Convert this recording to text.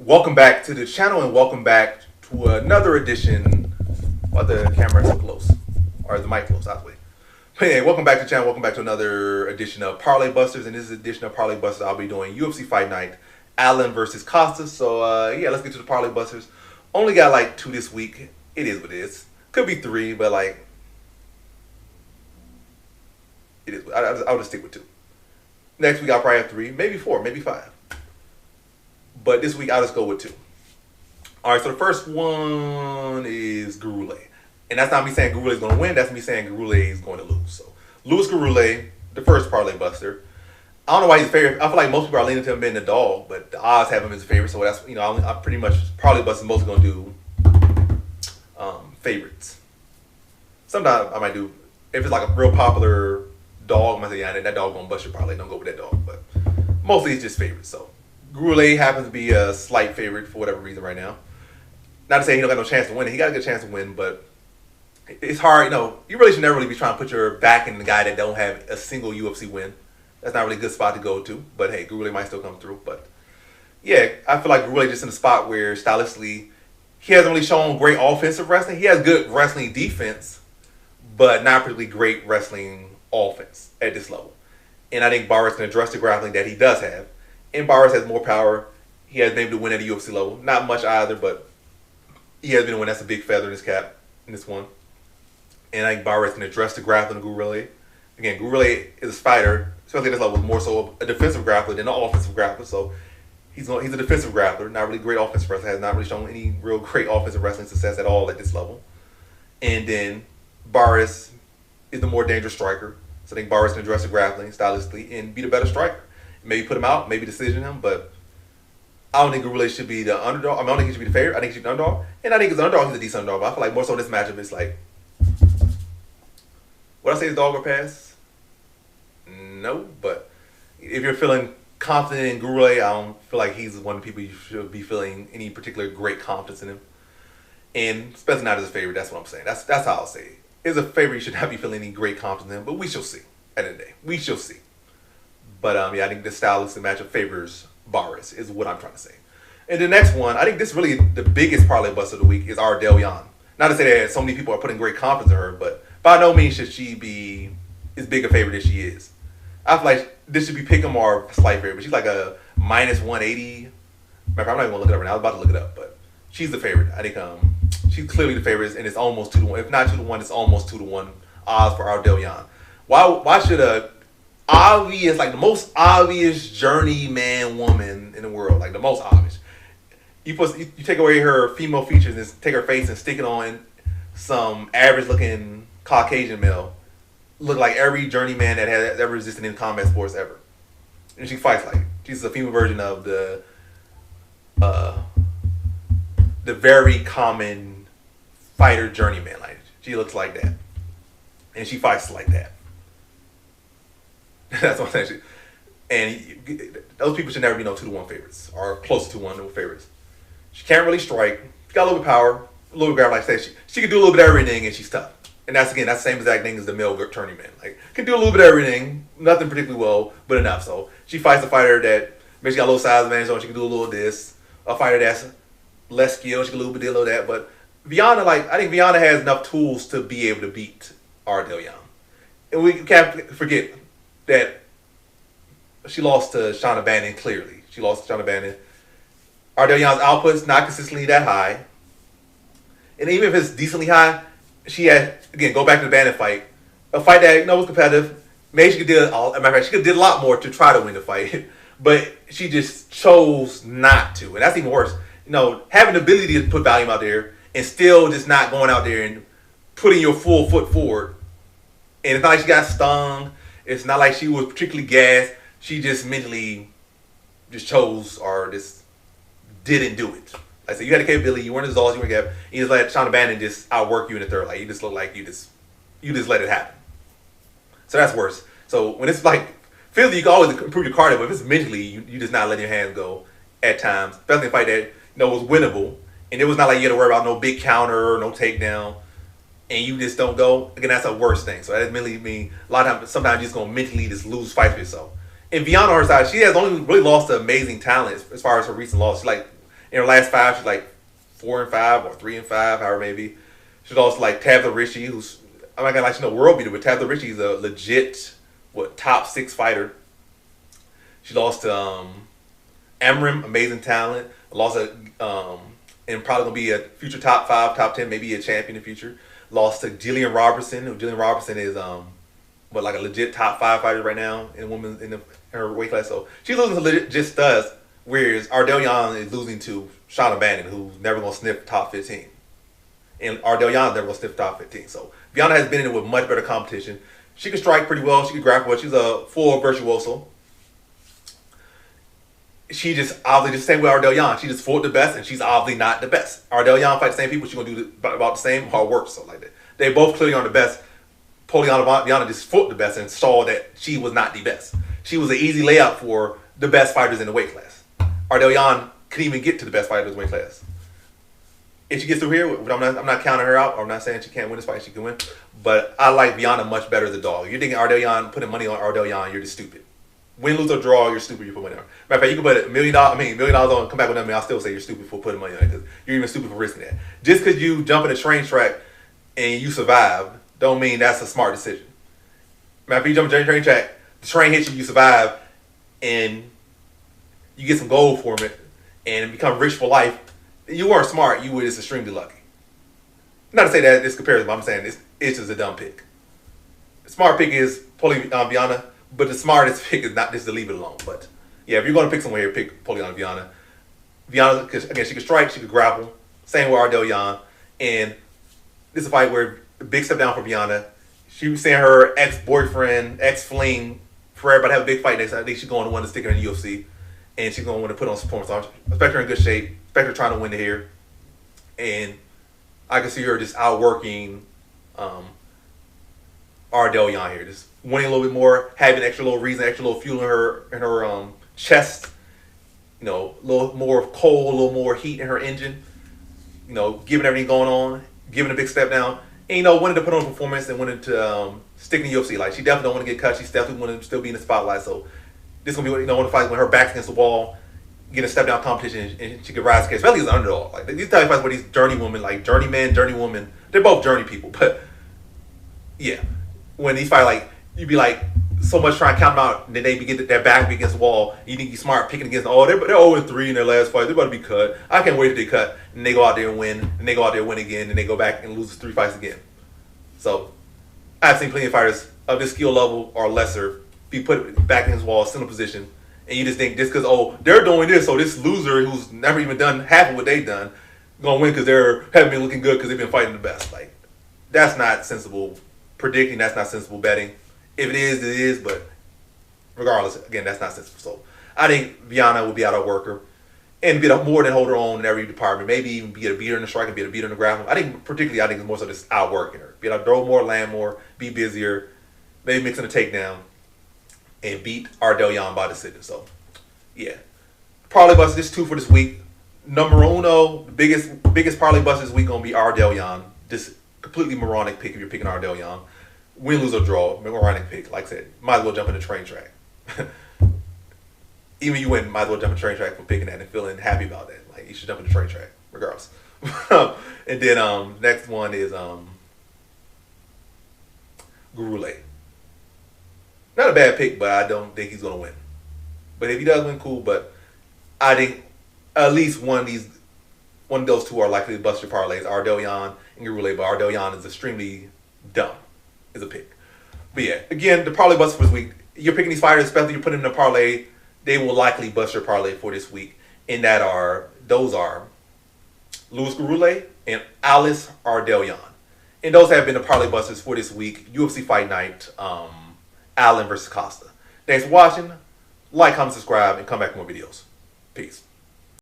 Welcome back to the channel and welcome back to another edition. Why the camera so close? Or is the mic close? Out the way. But anyway, welcome back to the channel. Welcome back to another edition of Parlay Busters. And this is edition of Parlay Busters. I'll be doing UFC Fight Night, Allen versus Costa. So yeah, let's get to the Parlay Busters. Only got like 2 this week. It is what it is. Could be 3, but like it is. I'll just stick with 2. Next week I'll probably have 3, maybe 4, maybe 5. But this week I'll just go with 2. All right, so the first one is Gurule. And that's not me saying Gurule is going to win. That's me saying Gurule is going to lose. So Louis Gurule, the first parlay buster. I don't know why he's a favorite. I feel like most people are leaning to him being the dog, but the odds have him as a favorite. So that's, I pretty much parlay busters mostly going to do favorites. Sometimes I might do, if it's like a real popular dog, I might say, yeah, that dog going to bust your parlay. Don't go with that dog. But mostly it's just favorites. So Gurule happens to be a slight favorite for whatever reason right now. Not to say he don't got no chance to win. He got a good chance to win, but it's hard. You really should never really be trying to put your back in the guy that don't have a single UFC win. That's not really a good spot to go to. But hey, Gurule might still come through. But yeah, I feel like Gurule just in a spot where stylistically he hasn't really shown great offensive wrestling. He has good wrestling defense, but not particularly great wrestling offense at this level. And I think Barras can address the grappling that he does have. And Barras has more power. He has been able to win at the UFC level. Not much either, but he has been able to win. That's a big feather in his cap in this one. And I think Barras can address the grappling of Gurule. Again, Gurule is a fighter, especially at this level, more so a defensive grappler than an offensive grappler. So he's a defensive grappler, not really great offensive wrestler. Has not really shown any real great offensive wrestling success at all at this level. And then Barras is the more dangerous striker. So I think Barras can address the grappling stylistically and be the better striker. Maybe put him out, maybe decision him, but I don't think Gurule should be the underdog. I don't think he should be the favorite. I think he should be the underdog. And I think as an underdog, he's a decent underdog. But I feel like more so in this matchup, it's like, would I say his dog or pass? No, but if you're feeling confident in Gurule, I don't feel like he's one of the people you should be feeling any particular great confidence in him. And especially not as a favorite, that's what I'm saying. That's how I'll say it. As a favorite, you should not be feeling any great confidence in him, but we shall see at the end of the day. We shall see. But yeah, I think the stylistic matchup favors Barras is what I'm trying to say. And the next one, I think this really the biggest parlay bust of the week is Ardell Yan. Not to say that so many people are putting great confidence in her, but by no means should she be as big a favorite as she is. I feel like this should be Pick'em or a slight favorite, but she's like a minus 180. Matter, I'm not even gonna look it up right now. I was about to look it up, but she's the favorite. I think she's clearly the favorite, and it's almost 2-1. If not 2-1, it's almost 2-1 odds for Ardell Yan. Why should a obvious, like the most obvious journeyman woman in the world, like the most obvious, you take away her female features and take her face and stick it on some average looking Caucasian male, look like every journeyman that has ever existed in combat sports ever, and she fights like it. She's a female version of the very common fighter journeyman. Like she looks like that, and she fights like that. That's what I'm saying. And those people should never be no 2-1 favorites or close to 2-1 favorites. She can't really strike. She got a little bit of power, a little bit of like I said. She can do a little bit of everything, and she's tough. And that's the same exact thing as the male journeyman. Like can do a little bit of everything, nothing particularly well, but enough. So she fights a fighter that maybe she got a little size advantage on. She can do a little of this. A fighter that's less skilled, she can do a little bit of that. But Viana, I think Viana has enough tools to be able to beat Ardell Yan. And we can't forget that she lost to Shauna Bannon clearly. She lost to Shauna Bannon. Ardell Yan's output's not consistently that high. And even if it's decently high, she had, again, go back to the Bannon fight. A fight that, was competitive. Maybe she could do she could did a lot more to try to win the fight. But she just chose not to. And that's even worse. Having the ability to put volume out there and still just not going out there and putting your full foot forward. And it's not like she got stung. It's not like she was particularly gassed. She just mentally just chose or just didn't do it. Like I said, you had the capability. You weren't exhausted. You weren't gassed. You just let Shauna Bannon just outwork you in the third. Like you just look like you just let it happen. So that's worse. So when it's like physically, you can always improve your cardio, but if it's mentally, you just not letting your hands go at times. Especially in a fight that was winnable, and it was not like you had to worry about no big counter or no takedown. And you just don't go, again, that's a worse thing. So that mentally mean a lot of times, sometimes you're just going to mentally just lose fights for yourself. And Viana on her side, she has only really lost to amazing talent as far as her recent loss. She's like In her last 5, she's like 4-5 or 3-5, however it may be. She lost to like Tabitha Ricci, who's, I'm not gonna like she's no world beater, but Tabitha Ricci is a legit top 6 fighter. She lost to Amram, amazing talent. Lost to and probably gonna be a future top 5, top 10, maybe a champion in the future. Lost to Jillian Robertson. Jillian Robertson is like a legit top 5 fighter right now in women in her weight class. So she's losing to legit studs, whereas Ardell Yan is losing to Shauna Bannon, who's never gonna sniff top 15. And Ardell Yan never gonna sniff top 15. So Viana has been in it with much better competition. She can strike pretty well. She can grapple well. She's a full virtuoso. She just obviously the same with Ardell Yan. She just fought the best, and she's obviously not the best. Ardell Yan fight the same people. She's gonna do about the same hard work, so like that. They both clearly aren't the best. Poliana Viana just fought the best and saw that she was not the best. She was an easy layup for the best fighters in the weight class. Ardell Yan couldn't even get to the best fighters in the weight class. If she gets through here, I'm not counting her out. I'm not saying she can't win this fight. She can win. But I like Viana much better as a dog. You're thinking Ardell Yan, putting money on Ardell Yan, you're just stupid. Win, lose, or draw, you're stupid. You put money on. Matter of fact, you can put $1 million. $1 million on. Come back with $1 million. I'll still say you're stupid for putting money on it because you're even stupid for risking that. Just because you jump in a train track and you survive, don't mean that's a smart decision. Matter of fact, you jump in a train track, the train hits you, you survive, and you get some gold from it, and become rich for life. You weren't smart. You were just extremely lucky. Not to say that this comparison, but I'm saying it's just a dumb pick. The smart pick is Viana. But the smartest pick is not just to leave it alone. But yeah, if you're going to pick someone here, pick Poliana Viana. Viana, because again, she can strike, she can grapple. Same with Ardell Yan. And this is a fight where a big step down for Viana. She was saying her ex-boyfriend, ex-fling, for everybody to have a big fight next time. I think she's going to want to stick her in the UFC. And she's going to want to put on some performance. So I expect her in good shape. I expect her trying to win it here. And I can see her just outworking Ardell Yan here. Just winning a little bit more, having extra little reason, extra little fuel in her chest. You know, a little more coal, a little more heat in her engine. You know, giving everything going on, giving a big step down. And, you know, wanting to put on a performance and wanting to stick in the UFC. Like, she definitely don't want to get cut. She's definitely want to still be in the spotlight. So this is going to be, you know, one of the fights when her back's against the wall, get a step down competition, and she could rise to especially as an underdog. Like, these type of fights where these journeywomen, like journeyman, journeywoman, they're both journey people. But, yeah, when these fight, like, you'd be like, so much trying to count them out, and then they get their back against the wall. You think you're smart picking against, they're 0-3 in their last fight. They're about to be cut. I can't wait till they cut. And they go out there and win, and they go out there and win again, and they go back and lose 3 fights again. So, I've seen plenty of fighters of this skill level or lesser be put back against the wall, similar position, and you just think just because, they're doing this, so this loser who's never even done half of what they've done, gonna win because they haven't been looking good because they've been fighting the best. Like, that's not sensible predicting. That's not sensible betting. If it is, it is. But regardless, again, that's not sensible. So I think Viana will be able to work her and be more than hold her own in every department. Maybe even be a beater in the strike and be a beater in the grappling. I think it's more so just outworking her. Be able to throw more, land more, be busier, maybe mixing a takedown, and beat Ardell Yan by decision. So yeah, parlay bust. This 2 for this week. Number uno, the biggest parlay bust this week gonna be Ardell Yan. Just completely moronic pick if you're picking Ardell Yan. Win, lose, or draw, moronic pick. Like I said, might as well jump in the train track. Even you win, might as well jump in the train track for picking that and feeling happy about that. Like, you should jump in the train track, regardless. And then next one is Gurule. Not a bad pick, but I don't think he's gonna win. But if he does win, cool. But I think at least one of those two are likely to bust your parlays, Ardell Yan and Gurule. But Ardell Yan is extremely dumb. Is a pick. But yeah, again, the parlay bust for this week. You're picking these fighters, especially you're putting in a parlay, they will likely bust your parlay for this week. And those are Louis Gurule and Alice Ardell Yan. And those have been the parlay busters for this week. UFC Fight Night, Allen versus Costa. Thanks for watching. Like, comment, subscribe, and come back for more videos. Peace.